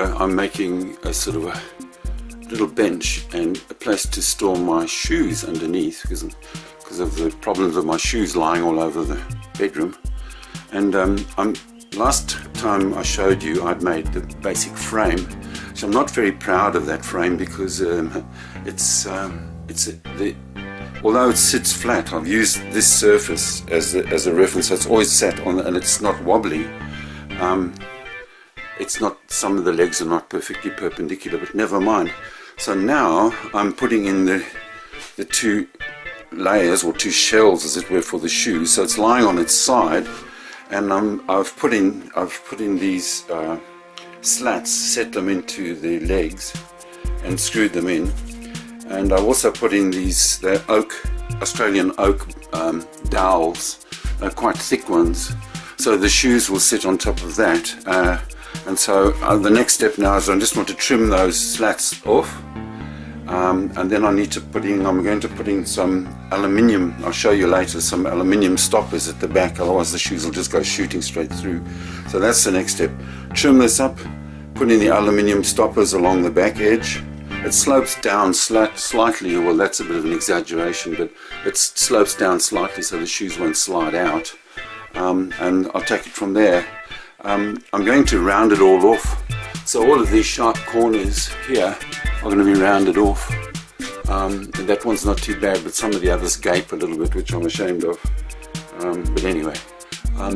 I'm making a sort of a little bench and a place to store my shoes underneath because of the problems of my shoes lying all over the bedroom. And last time I showed you I'd made the basic frame, so I'm not very proud of that frame because although it sits flat, I've used this surface as a reference, so it's always sat on, and it's not wobbly. It's not, some of the legs are not perfectly perpendicular, but never mind. So now I'm putting in the two layers, or two shells as it were, for the shoes. So it's lying on its side, and I've put in these slats, set them into the legs and screwed them in. And I've also put in these, they're Australian oak dowels, quite thick ones, so the shoes will sit on top of that. And so the next step now is I just want to trim those slats off, and then I'm going to put in some aluminium, I'll show you later, some aluminium stoppers at the back, otherwise the shoes will just go shooting straight through. So that's the next step. Trim this up, put in the aluminium stoppers along the back edge. It slopes down slightly, well that's a bit of an exaggeration, but it slopes down slightly so the shoes won't slide out, and I'll take it from there. I'm going to round it all off, so all of these sharp corners here are going to be rounded off. That one's not too bad, but some of the others gape a little bit, which I'm ashamed of, but anyway.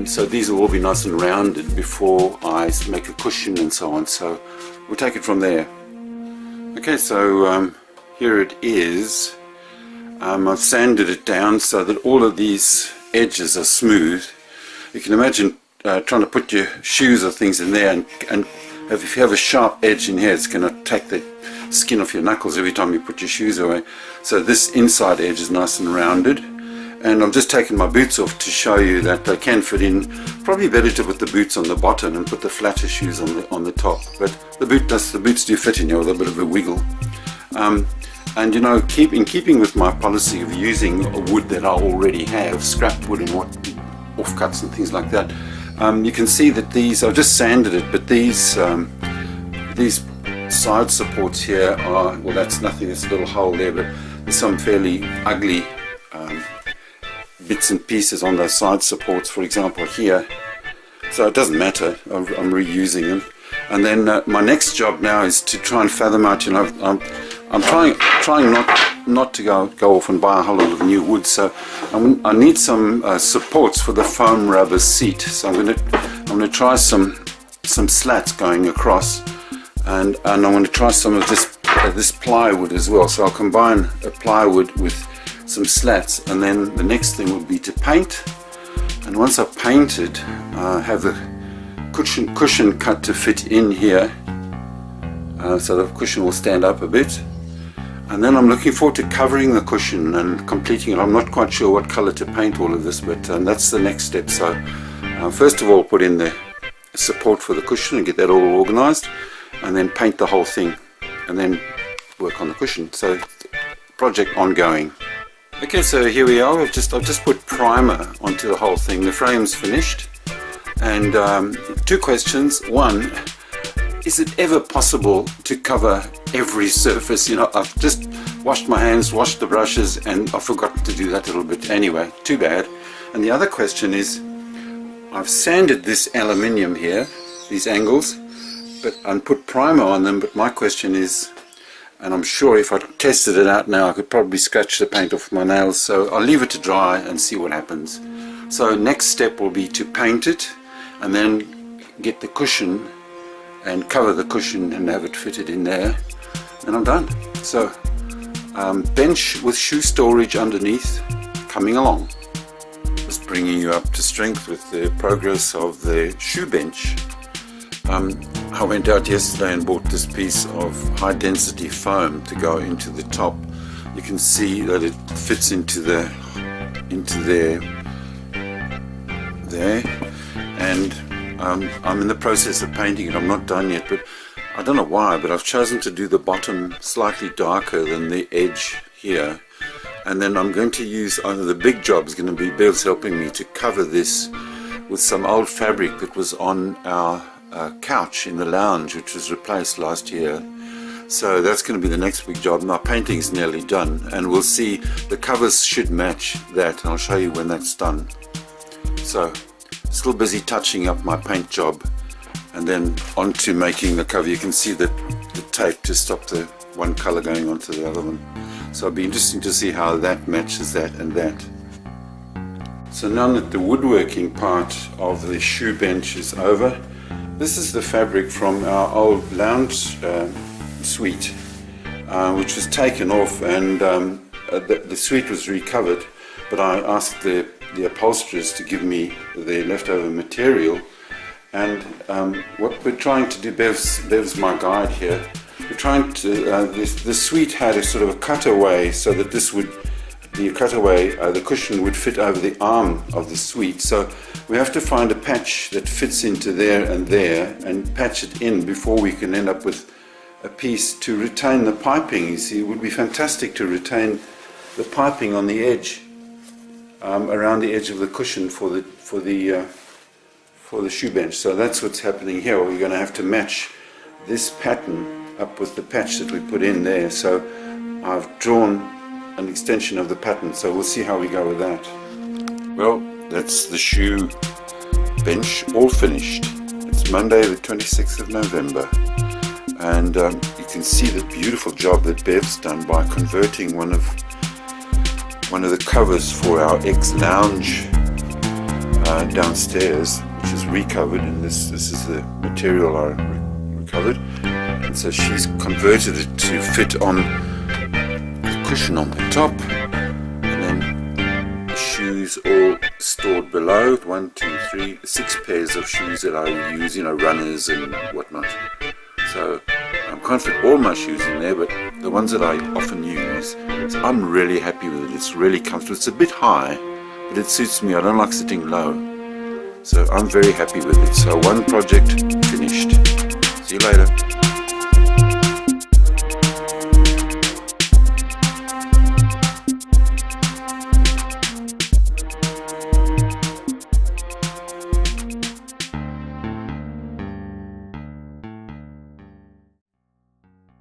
So these will all be nice and rounded before I make a cushion and so on, so we'll take it from there. Okay, so here it is. I've sanded it down so that all of these edges are smooth. You can imagine trying to put your shoes or things in there, and if you have a sharp edge in here, it's going to take the skin off your knuckles every time you put your shoes away. So this inside edge is nice and rounded, and I'm just taking my boots off to show you that they can fit in. Probably better to put the boots on the bottom and put the flatter shoes on the top, but the boots do fit in here with a bit of a wiggle. And you know, in keeping with my policy of using a wood that I already have, scrap wood and offcuts and things like that, you can see that these, I've just sanded it, but these side supports here are, well that's nothing, there's a little hole there, but there's some fairly ugly bits and pieces on those side supports, for example here, so it doesn't matter, I'm reusing them. And then my next job now is to try and fathom out, you know, I'm trying not to go off and buy a whole lot of new wood, so I need some supports for the foam rubber seat, so I'm going to try some slats going across, and I'm going to try some of this plywood as well. So I'll combine a plywood with some slats, and then the next thing will be to paint. And once I've painted, have the cushion cut to fit in here, so the cushion will stand up a bit. And then I'm looking forward to covering the cushion and completing it. I'm not quite sure what color to paint all of this, but that's the next step. So first of all, put in the support for the cushion and get that all organized, and then paint the whole thing, and then work on the cushion. So project ongoing. Okay, so here we are. I've just put primer onto the whole thing. The frame's finished, and two questions. One, is it ever possible to cover every surface? You know, I've just washed my hands, washed the brushes, and I forgot to do that a little bit. Anyway, too bad. And the other question is, I've sanded this aluminium here, these angles, and put primer on them, but my question is, and I'm sure if I tested it out now I could probably scratch the paint off my nails, so I'll leave it to dry and see what happens. So next step will be to paint it, and then get the cushion and cover the cushion and have it fitted in there, and I'm done. So bench with shoe storage underneath coming along. Just bringing you up to strength with the progress of the shoe bench. I went out yesterday and bought this piece of high density foam to go into the top. You can see that it fits into there, and I'm in the process of painting it. I'm not done yet, but I don't know why, but I've chosen to do the bottom slightly darker than the edge here, and then I'm going to use, the big job is going to be Bill's helping me to cover this with some old fabric that was on our couch in the lounge, which was replaced last year. So that's going to be the next big job. My painting's nearly done, and we'll see, the covers should match that, and I'll show you when that's done. So still busy touching up my paint job, and then on to making the cover. You can see the tape to stop the one color going onto the other one. So it'll be interesting to see how that matches that and that. So now that the woodworking part of the shoe bench is over, this is the fabric from our old lounge suite, which was taken off, and the suite was recovered, but I asked the upholsterers to give me the leftover material. And what we're trying to do, Bev's my guide here, we're trying to, the suite had a sort of a cutaway, so that this would be a cutaway, the cushion would fit over the arm of the suite. So we have to find a patch that fits into there and patch it in before we can end up with a piece to retain the piping. You see, it would be fantastic to retain the piping on the edge, around the edge of the cushion for the shoe bench. So that's what's happening here. We're going to have to match this pattern up with the patch that we put in there. So I've drawn an extension of the pattern, so we'll see how we go with that. Well, that's the shoe bench all finished. It's Monday the 26th of November, and you can see the beautiful job that Bev's done by converting one of the covers for our ex-lounge downstairs, which is recovered, and this is the material I recovered, and so she's converted it to fit on the cushion on the top, and then the shoes all stored below. 1, 2, 3, 6 pairs of shoes that I use, you know, runners and whatnot. So I can't fit all my shoes in there, but the ones that I often use, so I'm really happy with it. It's really comfortable. It's a bit high, but it suits me. I don't like sitting low, so I'm very happy with it. So one project finished. See you later.